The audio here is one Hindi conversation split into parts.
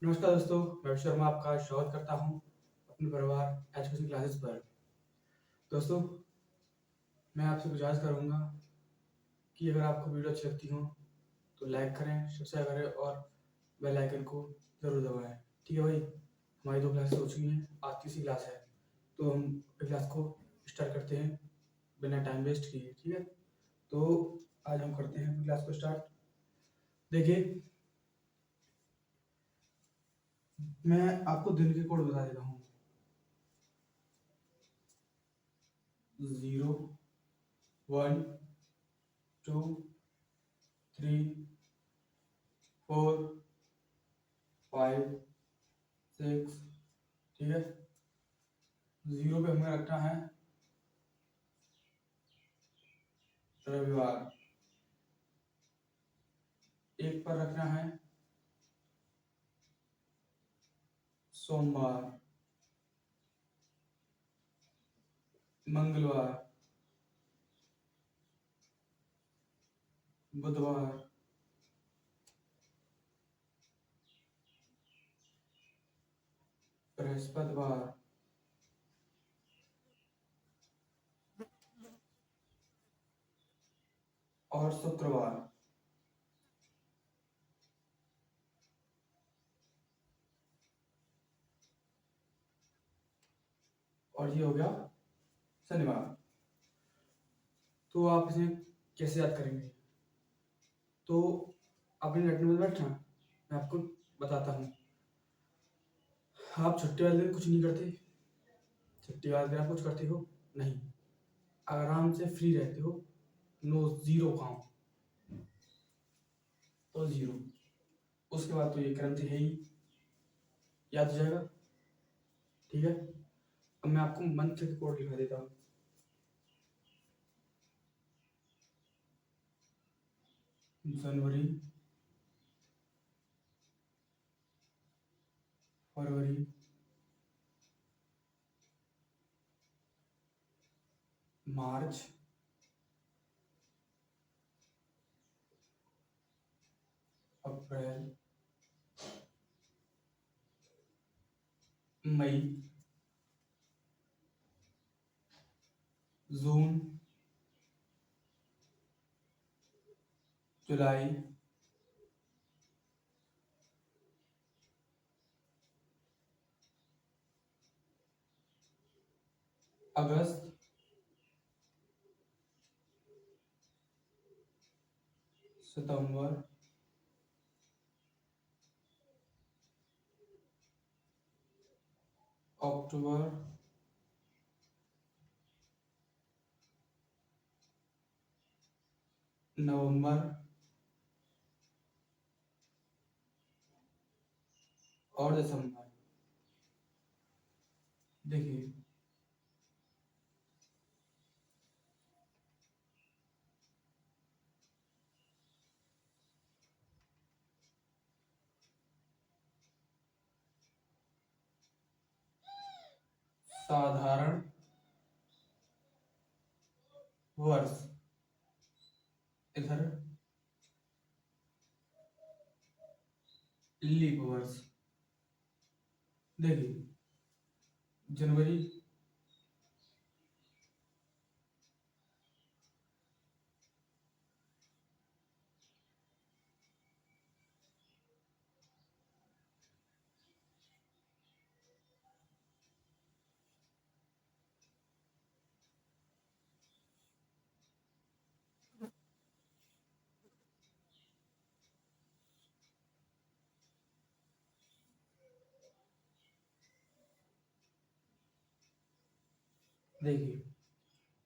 नमस्कार दोस्तों, मैं अभिषेक शर्मा आपका स्वागत करता हूं अपने परिवार एजुकेशन क्लासेस पर। दोस्तों, मैं आपसे गुजारिश करूंगा कि अगर आपको वीडियो अच्छी लगती हो तो लाइक करें, सब्सक्राइब करें और बेल आइकन को ज़रूर दबाएं। ठीक है भाई, हमारी 2 क्लासेस हो चुकी हैं, आज तीसरी क्लास है, तो हम क्लास को स्टार्ट करते हैं बिना टाइम वेस्ट किए। ठीक है, तो आज हम करते हैं क्लास को स्टार्ट। देखिए, मैं आपको दिन के कोड बता देता हूँ। 0, 1, 2, 3, 4, 5, 6। ठीक है, 0 पे हमें रखना है रविवार, 1 पर रखना है सोमवार, मंगलवार, बुधवार, बृहस्पतिवार, और शुक्रवार। और ये हो गया शनिवार। तो आप इसे कैसे याद करेंगे? तो अपने रटने में बैठना, मैं आपको बताता हूँ। आप छुट्टी वाले दिन कुछ नहीं करते, छुट्टी वाले दिन आप कुछ करते हो नहीं, आराम से फ्री रहते हो, नो जीरो काम, तो 0। उसके बाद तो ये क्रम है ही, याद हो जाएगा। ठीक है, अब मैं आपको मंथ के कोड लिखा देता हूँ। जनवरी, फरवरी, मार्च, अप्रैल, मई, जून, जुलाई, अगस्त, सितंबर, अक्टूबर, नवंबर और दिसंबर। देखिए, साधारण वर्ष, इधर लीप वर्ष। देखिए, जनवरी, देखिए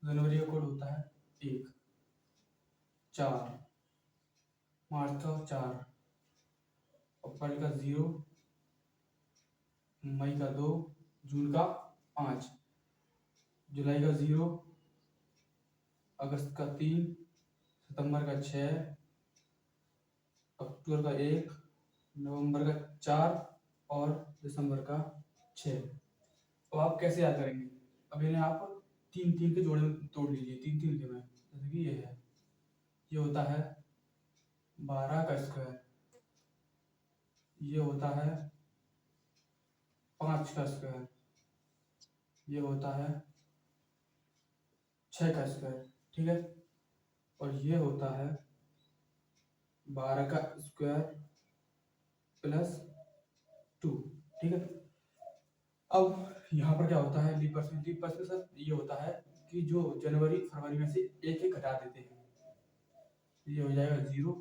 जनवरी का कोड होता है 1, 4, मार्च का 4, अप्रैल का 0, मई का 2, जून का 5, जुलाई का 0, अगस्त का 3, सितंबर का 6, अक्टूबर का 1, नवंबर का 4 और दिसंबर का 6। तो आप कैसे याद करेंगे? अब इन्हें आप 3-3 के जोड़े में तोड़ लीजिए, 3-3 के में। जैसे कि ये है, ये होता है 12 का स्क्वायर, ये होता है 5 का स्क्वायर, ये होता है 6 का स्क्वायर, ठीक है। और ये होता है 12 का स्क्वायर प्लस 2, ठीक है। अब यहाँ पर क्या होता है, लीप वर्ष में, लीप वर्ष में सर ये होता है कि जो जनवरी फरवरी में से एक एक घटा देते हैं। ये हो जाएगा 0,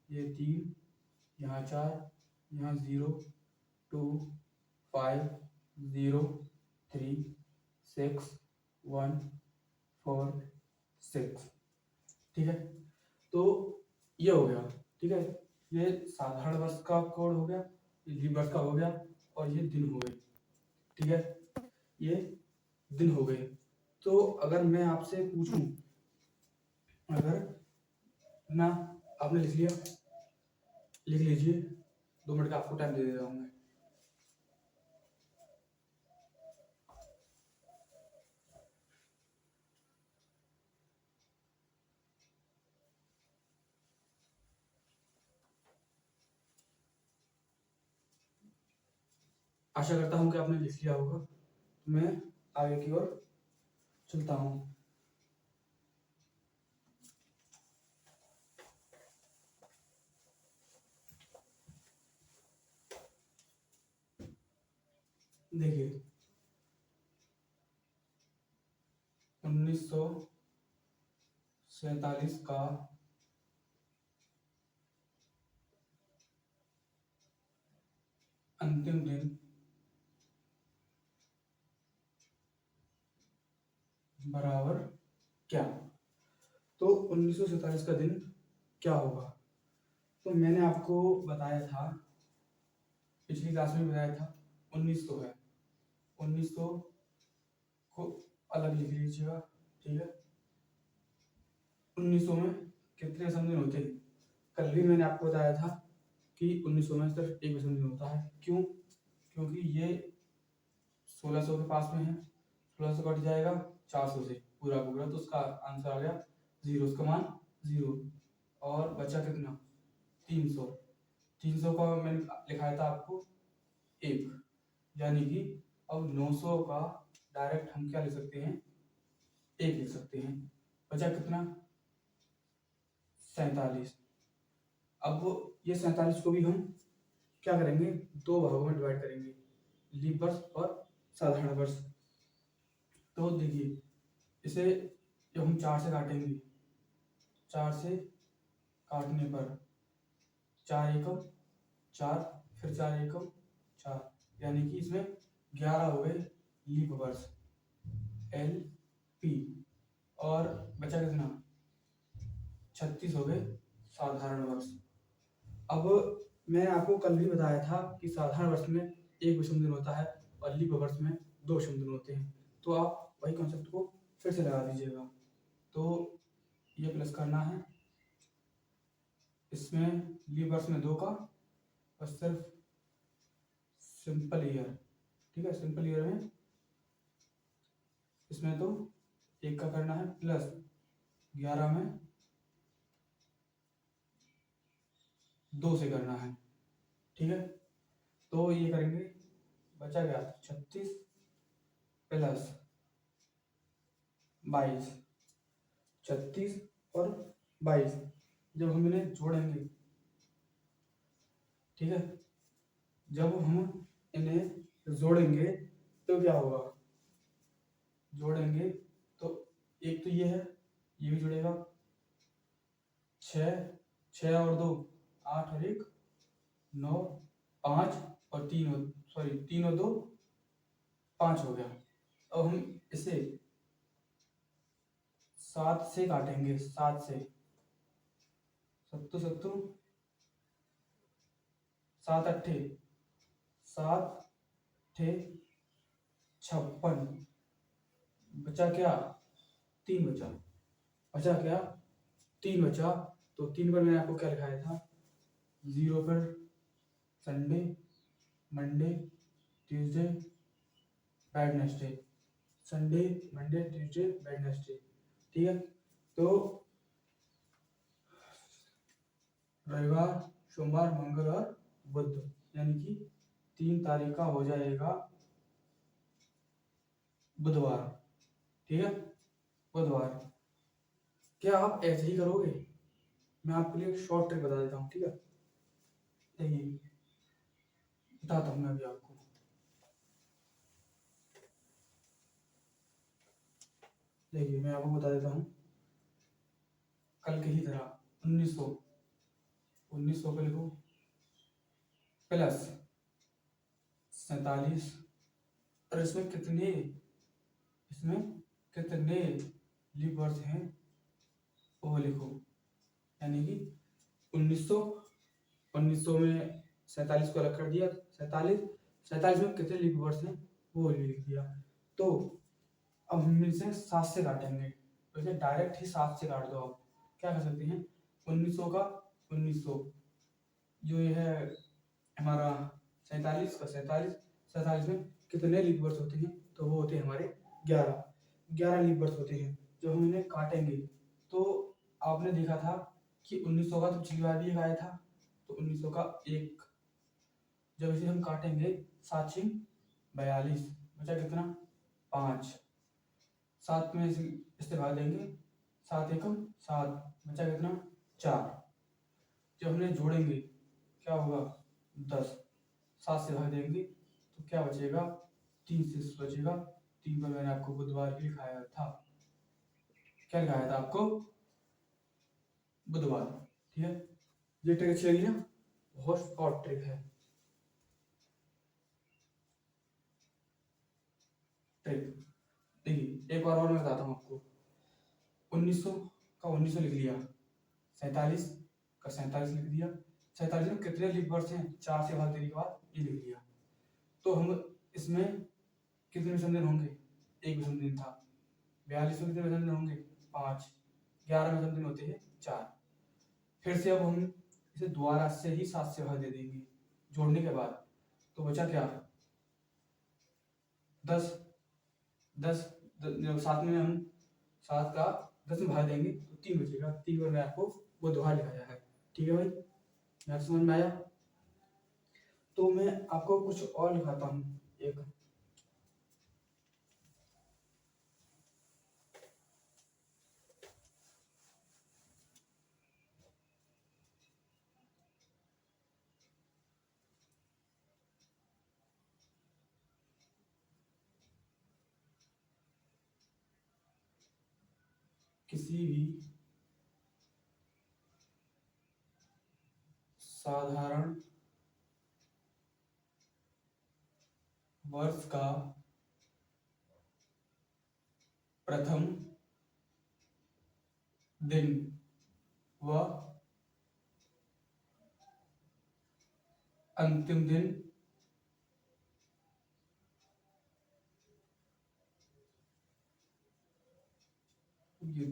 ये 3, यहाँ 4, यहाँ 0, 2, 5, 0, 3, 6, 1, 4, 6, ठीक है। तो ये हो गया, ठीक है। ये साधारण वर्ष का कोड हो गया, ये लीप वर्ष का हो गया, और ये दिन हो गए, ठीक है। ये दिन हो गए। तो अगर मैं आपसे पूछूं, अगर ना आपने लिख लिया, लिख लीजिए, 2 मिनट का आपको टाइम दे रहा हूँ मैं। आशा करता हूँ कि आपने लिख लिया होगा। मैं आगे की ओर चलता हूँ। देखिए 1947 का अंतिम दिन बराबर क्या। तो 1947 का दिन क्या होगा, तो मैंने आपको बताया था, पिछली क्लास में बताया था 1900 है। 1900 को अलग लिख लीजिएगा, ठीक है। 1900 में कितने विषम दिन होते हैं, कल भी मैंने आपको बताया था कि 1900 में सिर्फ एक विषम दिन होता है। क्यों, क्योंकि ये 1600 के पास में है, 1600 कट जाएगा 400 से पूरा पूरा, तो उसका आंसर आ गया 0, उसका मान 0। और बचा कितना, 300। 300 का मैंने लिखाया था आपको 1, यानी कि अब 900 का डायरेक्ट हम क्या लिख सकते हैं, 1 लिख सकते हैं। बचा कितना, 47। अब ये 47 को भी हम क्या करेंगे, 2 भागों में डिवाइड करेंगे, लीप वर्ष और साधारण वर्ष। तो देखिए इसे जब हम 4 से काटेंगे, 4 से काटने पर 4 एकम 4, फिर 4 एकम 4, यानी कि इसमें 11 हो गए लीप वर्ष LP, और बचा कितना, 36 हो गए साधारण वर्ष। अब मैंने आपको कल भी बताया था कि साधारण वर्ष में एक विषम दिन होता है और लीप वर्ष में 2 विषम दिन होते हैं। तो आप वही कॉन्सेप्ट को फिर से लगा दीजिएगा। तो ये प्लस करना है, इसमें लीप वर्ष में 2 का, और सिर्फ सिंपल ईयर, ठीक है। सिंपल ईयर में इसमें तो 1 का करना है, प्लस 11 में 2 से करना है, ठीक है। तो ये करेंगे, बचा गया 36 प्लस 22, 36 और 22 जब हम इन्हें जोड़ेंगे, ठीक है, जब हम इन्हें जोड़ेंगे तो क्या होगा, जोड़ेंगे तो एक तो ये है, ये भी जुड़ेगा, 6, 6 और 2 8 और 1 9, 5 और 3 सॉरी 3 और 2 5 हो गया। अब हम इसे 7 से काटेंगे, 7 से, 7 7 अट्ठे 7 ठे 56, बचा क्या, 3 बचा, बचा क्या, 3 बचा। तो 3 पर मैंने आपको क्या लिखाया था, 0 पर Sunday, Monday, Tuesday, Wednesday, Sunday, Monday, Tuesday, Wednesday, ठीक है। तो रविवार, सोमवार, मंगल और बुध, यानी कि 3 तारीख का हो जाएगा बुधवार। ठीक है, बुधवार। क्या आप ऐसे ही करोगे? मैं आपके लिए एक शॉर्ट ट्रिक बता देता हूँ। ठीक है, देखिए बताता हूँ मैं अभी आपको। देखिए मैं आपको बता देता हूँ, कल की ही तरह 1900 पे लिखो प्लस 47, और इसमें कितने लीप वर्ष हैं वो लिखो। यानी कि 1900 में 47 को अलग कर दिया, 47 में कितने लीप वर्ष हैं वो लिख दिया। तो अब हम इसे 7 से काटेंगे, तो इसे डायरेक्ट ही 7 से काट दो। आप क्या कर सकते हैं, 1900 का 1900, जो ये है हमारा 47 का 47 में कितने लीप वर्ष होते हैं, तो वो होते हैं हमारे 11 लीप वर्ष होते हैं। जब हम इन्हें काटेंगे तो आपने देखा था कि 1900 का तो पिछली बार भी आया था, तो 1900 का 1, जब इसे हम काटेंगे 7 6 42, बचा कितना 5, 7 में इससे भाग देंगे, 7 एकम 7, बचा कितना 4। जब हमने जोड़ेंगे क्या होगा 10, 7 से भाग देंगे तो क्या बचेगा 3 से बचेगा 3 पर मैंने आपको बुधवार भी लिखाया था। क्या लिखाया था आपको, बुधवार। ठीक है, ये ट्रिक अच्छी लगी ना, बहुत शॉर्ट ट्रिक है। ट्रिक देखिए एक बार और मैं बताता हूँ आपको। 1900 का 1900 लिख लिया, 47 का 47 लिख दिया, 47 में कितने लीप वर्ष हैं 4 से भाग देने के बाद ये लिख लिया। तो हम इसमें कितने विषम दिन होंगे, एक विषम दिन था। 42 में कितने विषम दिन होंगे 5, 11 विषम दिन होते हैं 4। फिर से अब हम इसे दोबारा से ही 7 से भाग दे देंगे जोड़ने के बाद, तो बचा क्या 10, 7 में हम 7 का 10 में भाग देंगे तो 3 बचेगा। 3 पर मैं आपको वो दोहा लिखाया है। ठीक है भाई, मैं समझ में आया। तो मैं आपको कुछ और लिखाता हूँ एक, किसी भी साधारण वर्ष का प्रथम दिन व अंतिम दिन ये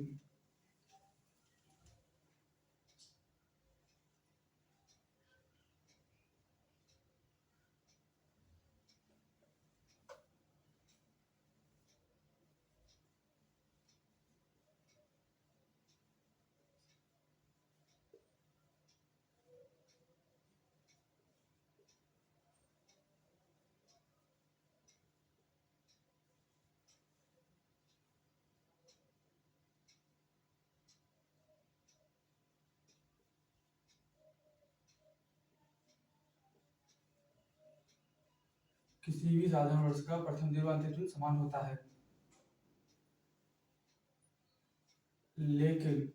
किसी भी साधारण वर्ष का प्रथम दिन व अंतिम दिन समान होता है, लेकिन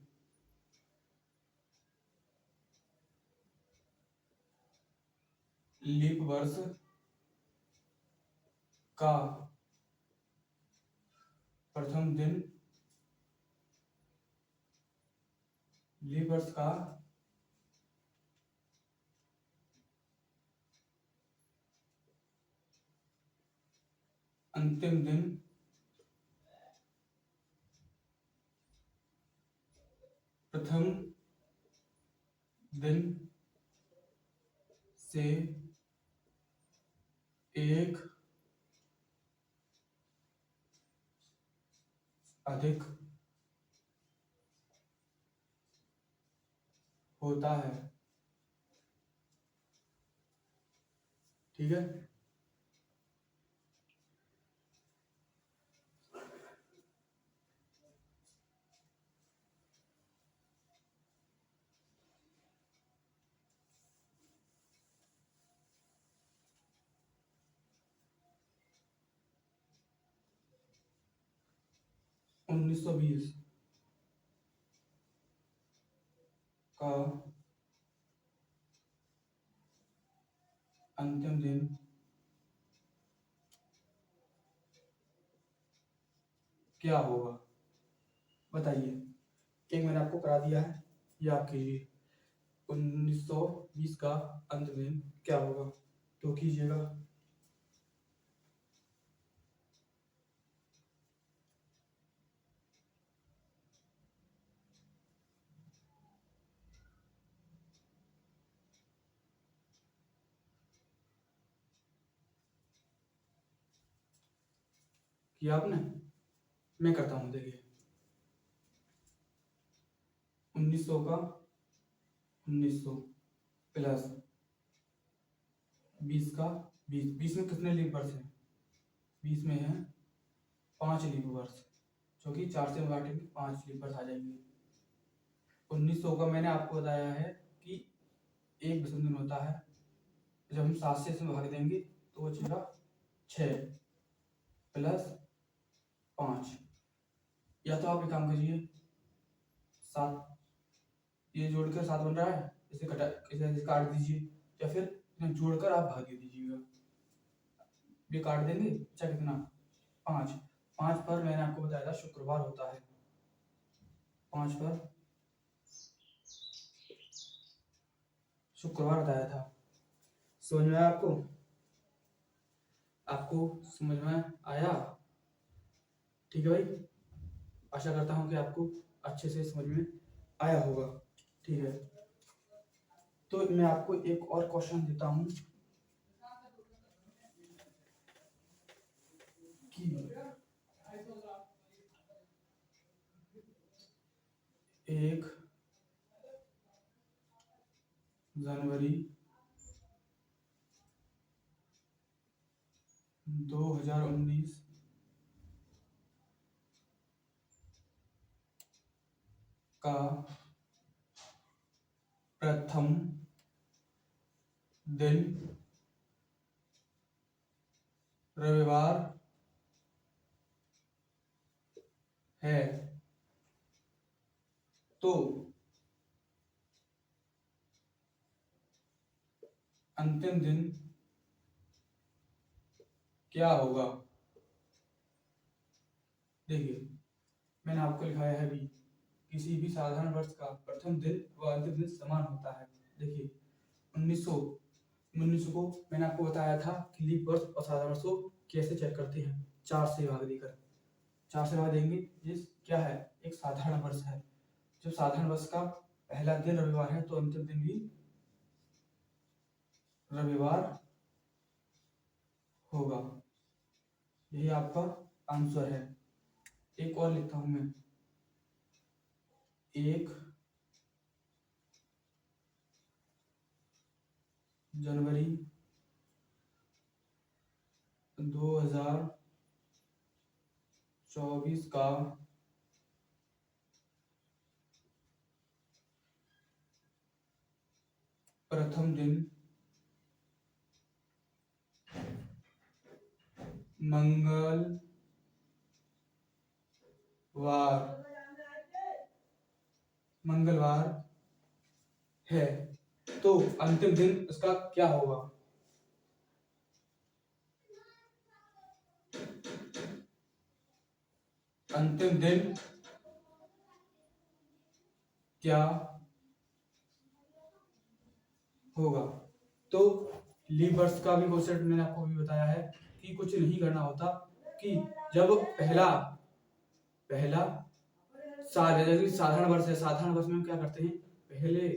लीप वर्ष का प्रथम दिन, लीप वर्ष का अंतिम दिन प्रथम दिन से एक अधिक होता है। ठीक है। उन्नीस सौ बीस का अंतिम दिन क्या होगा? बताइए। एक मैंने आपको करा दिया है, ये आप कीजिए। 1920 का अंतिम दिन क्या होगा, तो कीजिएगा। किया आपने? मैं करता हूँ, देखिए। 1900 का 1900 प्लस 20 का 20। 20 में कितने लीप वर्ष हैं? 20 में है 5 लीप वर्ष, जो कि 4 से काटेंगे 5 लीप वर्ष आ जाएंगे। 1900 का मैंने आपको बताया है कि एक बसंत दिन होता है, जब हम 7 से इसमें भाग देंगे तो बचेगा 6 प्लस 5। या तो आप एक काम कीजिए, 7 ये जोड़कर 7 बन रहा है, इसे काट दीजिए, या फिर इन्हें जोड़कर आप भाग दे दीजिएगा। ये काट देंगे, अच्छा कितना? 5। 5 पर मैंने आपको बताया था शुक्रवार होता है। 5 पर शुक्रवार बताया था। समझ में आया आपको? आपको समझ में आया? ठीक है भाई, आशा करता हूँ कि आपको अच्छे से समझ में आया होगा। ठीक है, तो मैं आपको एक और क्वेश्चन देता हूँ कि 1 जनवरी 2019 का प्रथम दिन रविवार है, तो अंतिम दिन क्या होगा? देखिए, मैंने आपको लिखाया है भी, किसी भी साधारण वर्ष का प्रथम दिन व अंतिम दिन समान होता है। देखिए, 1900 को मैंने आपको बताया था कि लीप वर्ष और साधारण वर्ष को कैसे चेक करते हैं। 4 से भाग देकर, 4 से भाग देंगे, ये क्या है? एक साधारण वर्ष है। जब साधारण वर्ष का पहला दिन रविवार है तो अंतिम दिन भी रविवार होगा। यही आपका आंसर है। एक और लिखता हूं मैं, 1 जनवरी 2024 का प्रथम दिन मंगलवार है, तो अंतिम दिन इसका क्या होगा? अंतिम दिन क्या होगा? तो लीप वर्ष का भी कॉन्सेप्ट मैंने आपको भी बताया है कि कुछ नहीं करना होता, कि जब पहला साल है, जैसे साधारण वर्ष है, साधारण वर्ष में हम क्या करते हैं, पहले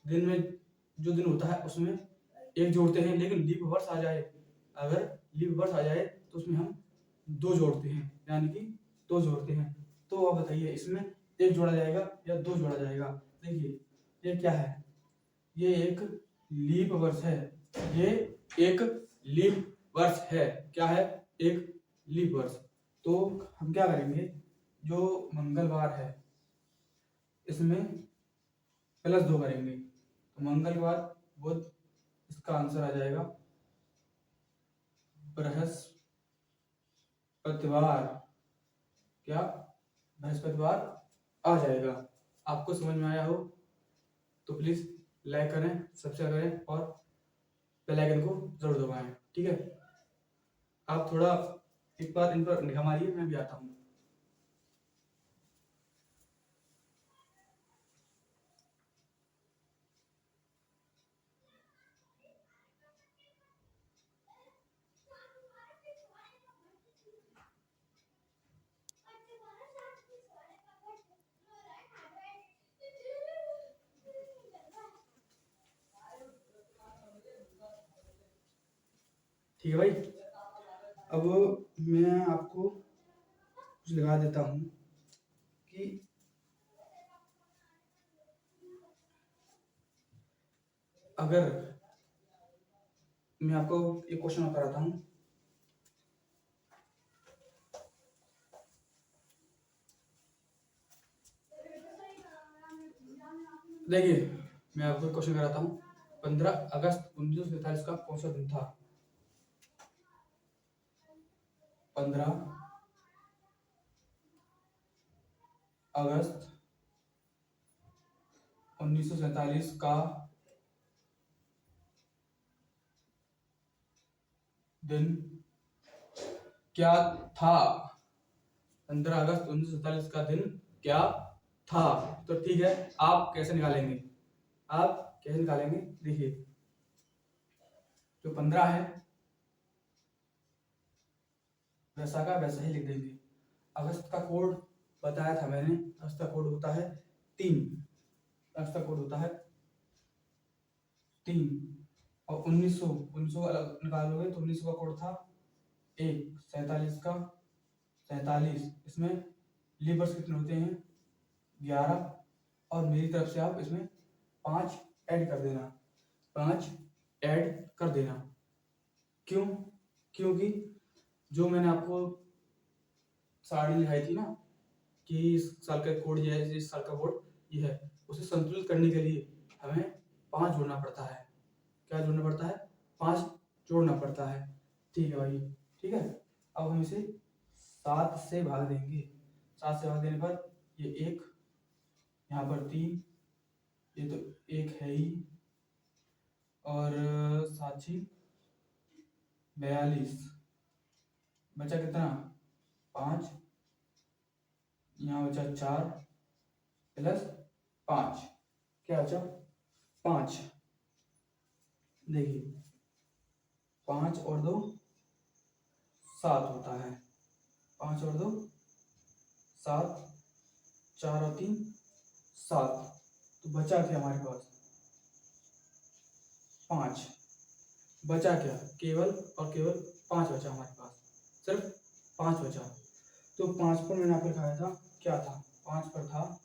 दिन में जो दिन होता है उसमें एक जोड़ते हैं, लेकिन लीप वर्ष आ जाए, अगर लीप वर्ष आ जाए तो उसमें हम 2 जोड़ते हैं, यानी कि 2 जोड़ते हैं। तो अब बताइए, इसमें 1 जोड़ा जाएगा या 2 जोड़ा जाएगा? देखिए, ये क्या है? ये एक लीप वर्ष है, ये एक लीप वर्ष है। क्या है? एक लीप वर्ष। तो हम क्या करेंगे, जो मंगलवार है इसमें +2 करेंगे, तो मंगल के बाद बुध, इसका आंसर आ जाएगा बृहस्पतिवार। क्या? बृहस्पतिवार आ जाएगा। आपको समझ में आया हो तो प्लीज लाइक करें, सब्सक्राइब करें और बेल आइकन को जरूर दबाएं। ठीक है, आप थोड़ा एक बार इन पर निगाह मारिए, मैं भी आता हूँ। ठीक है भाई, अब मैं आपको कुछ लगा देता हूँ कि अगर मैं आपको एक क्वेश्चन कराता हूँ। देखिए, मैं आपको एक क्वेश्चन कराता हूँ। 15 अगस्त 1947 का कौन सा दिन था? 15 अगस्त 1947 का दिन क्या था? 15 अगस्त 1947 का दिन क्या था? तो ठीक है, आप कैसे निकालेंगे? देखिए, जो 15 है वैसा का वैसा ही लिख देंगे। अगस्त का कोड बताया था मैंने, अगस्त का कोड होता है 3। अगस्त का कोड होता है 3। और 1900 अलग निकालोगे तो 1900 का कोड था 1। 47 का 47, इसमें लीवर्स कितने होते हैं? 11। और मेरी तरफ से आप इसमें 5 ऐड कर देना। 5 ऐड कर देना। क्यों? क्योंकि जो मैंने आपको सारणी दिखाई थी ना कि इस साल का कोड ये है, इस साल का कोड ये है, उसे संतुलित करने के लिए हमें 5 जोड़ना पड़ता है। क्या जोड़ना पड़ता है? 5 जोड़ना पड़ता है। ठीक है भाई, ठीक है। अब हम इसे 7 से भाग देंगे। 7 से भाग देने पर ये 1, यहाँ पर 3, ये तो 1 है ही, और 7 42, बचा कितना? 5, यहाँ बचा 4 प्लस 5, क्या बचा? 5। देखिए, 5 और 2 7 होता है। 5 और 2 7, 4 और 3 7। तो बचा क्या हमारे पास? 5। बचा क्या? केवल और केवल 5 बचा हमारे पास, सिर्फ 5 बचा। तो 5 पर मैंने आपको लिखाया था, क्या था? 5 पर था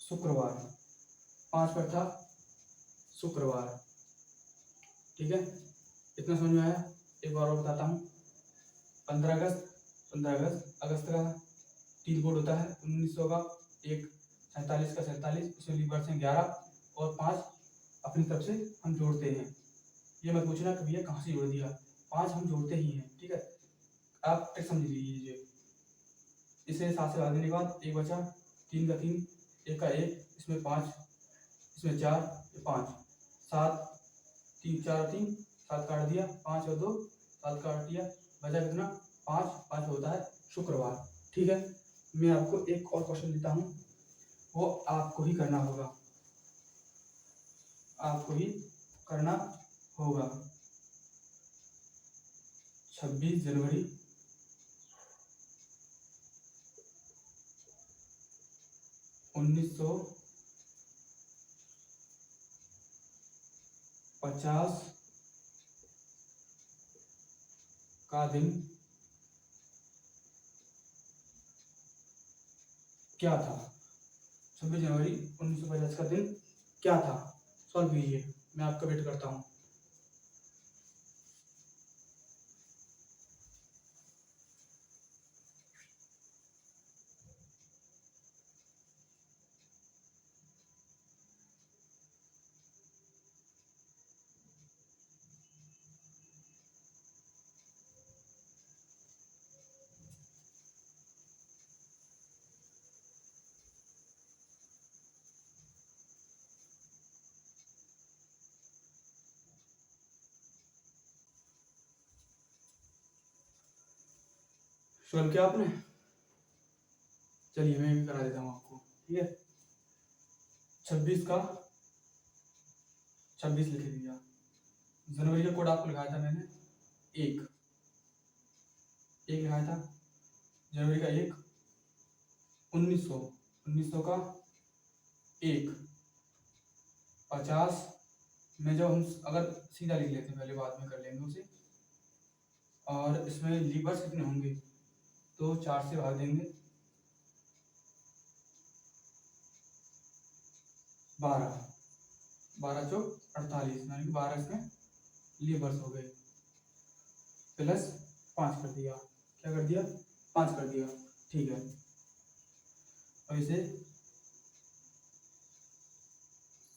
शुक्रवार। 5 पर था शुक्रवार। ठीक है, इतना समझ में आया? एक बार और बताता हूँ। 15 अगस्त का 3 कोड होता है। 1900 का 1, 47 का 47, इसमें लीवर्स हैं 11 और 5 अपनी तरफ से हम जोड़ते हैं। ये मत पूछना कि भैया कहाँ से जोड़ दिया, 5 हम जोड़ते ही हैं। ठीक है, आप ट्रिक समझ लीजिए। इसे 7 से भाग देने के बाद 1 बचा, 3 का 3, 1 का 1, इसमें 5, इसमें 4, ये 5, 7, 3, 4 3, 7 काट दिया, 5 और 2 7 काट दिया, बचा कितना? 5। 5 होता है शुक्रवार। ठीक है, मैं आपको एक और क्वेश्चन देता हूँ, वो आपको ही करना होगा। आपको ही करना होगा। 26 जनवरी 1950 का दिन क्या था? 26 जनवरी 1950 का दिन क्या था? सॉल्व कीजिए, मैं आपका वेट करता हूँ। सॉल्व किया आपने? चलिए मैं भी करा देता हूँ आपको, ठीक है। 26 का 26 लिख दिया। जनवरी का कोड आपको लिखाया था मैंने, एक लिखाया था। जनवरी का 1, 1900 का 1, 50 में जब हम अगर सीधा लिख लेते हैं, पहले बाद में कर लेंगे उसे। और इसमें लीवर्स कितने होंगे? तो 4 से भाग देंगे, 12 चौक 48, यानी कि 12 इसमें लीवर्स हो गए, प्लस 5 कर दिया। क्या कर दिया? 5 कर दिया, ठीक है। और इसे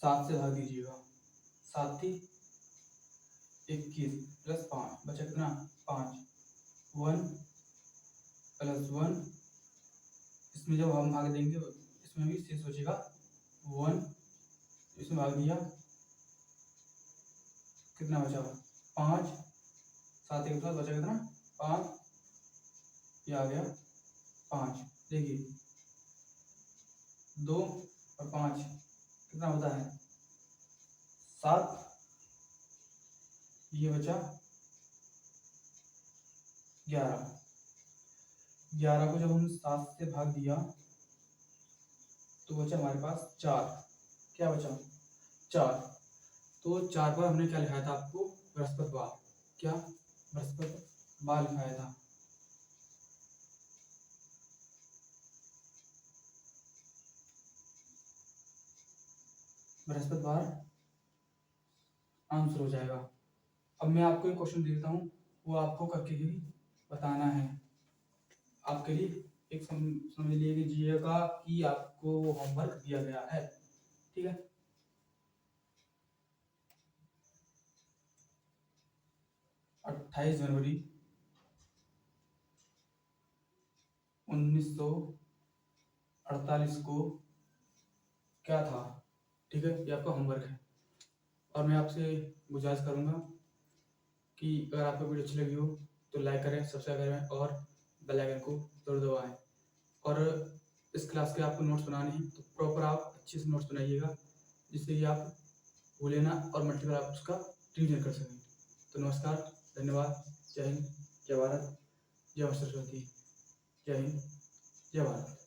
7 से भाग दीजिएगा, 7 थी 21 प्लस 5 बचा कितना? 5, 1 प्लस 1, इसमें जब हम भाग देंगे इसमें भी शेष बचेगा 1, इसमें भाग दिया, कितना बचा? 5, 7 के साथ बचा कितना? 5, ये आ गया 5। देखिए 2 और 5 कितना होता है? 7, ये बचा 11। 11 को जब हम 7 से भाग दिया तो बचा हमारे पास 4। क्या बचा? 4। तो 4 पर हमने क्या लिखाया था आपको? बृहस्पतिवार। क्या? बृहस्पतिवार लिखाया था। बृहस्पतिवार आंसर हो जाएगा। अब मैं आपको एक क्वेश्चन देता हूँ, वो आपको करके ही बताना है। आपके लिए एक समझ लीजिएगा कि आपको होमवर्क दिया गया है, ठीक है। 28 जनवरी 1948 को क्या था? ठीक है, ये आपका होमवर्क है। और मैं आपसे गुजारिश करूँगा कि अगर आपको वीडियो अच्छी लगी हो तो लाइक करें, सब्सक्राइब करें और बेल आइकन को जरूर दबाएं। और इस क्लास के आपको नोट्स बनाने हैं तो प्रॉपर आप अच्छे से नोट्स बनाइएगा, जिससे कि आप भूलें ना और मल्टीपल आप उसका रिवीजन कर सकें। तो नमस्कार, धन्यवाद, जय हिंद, जय भारत, जय मां सरस्वती, जय हिंद, जय भारत।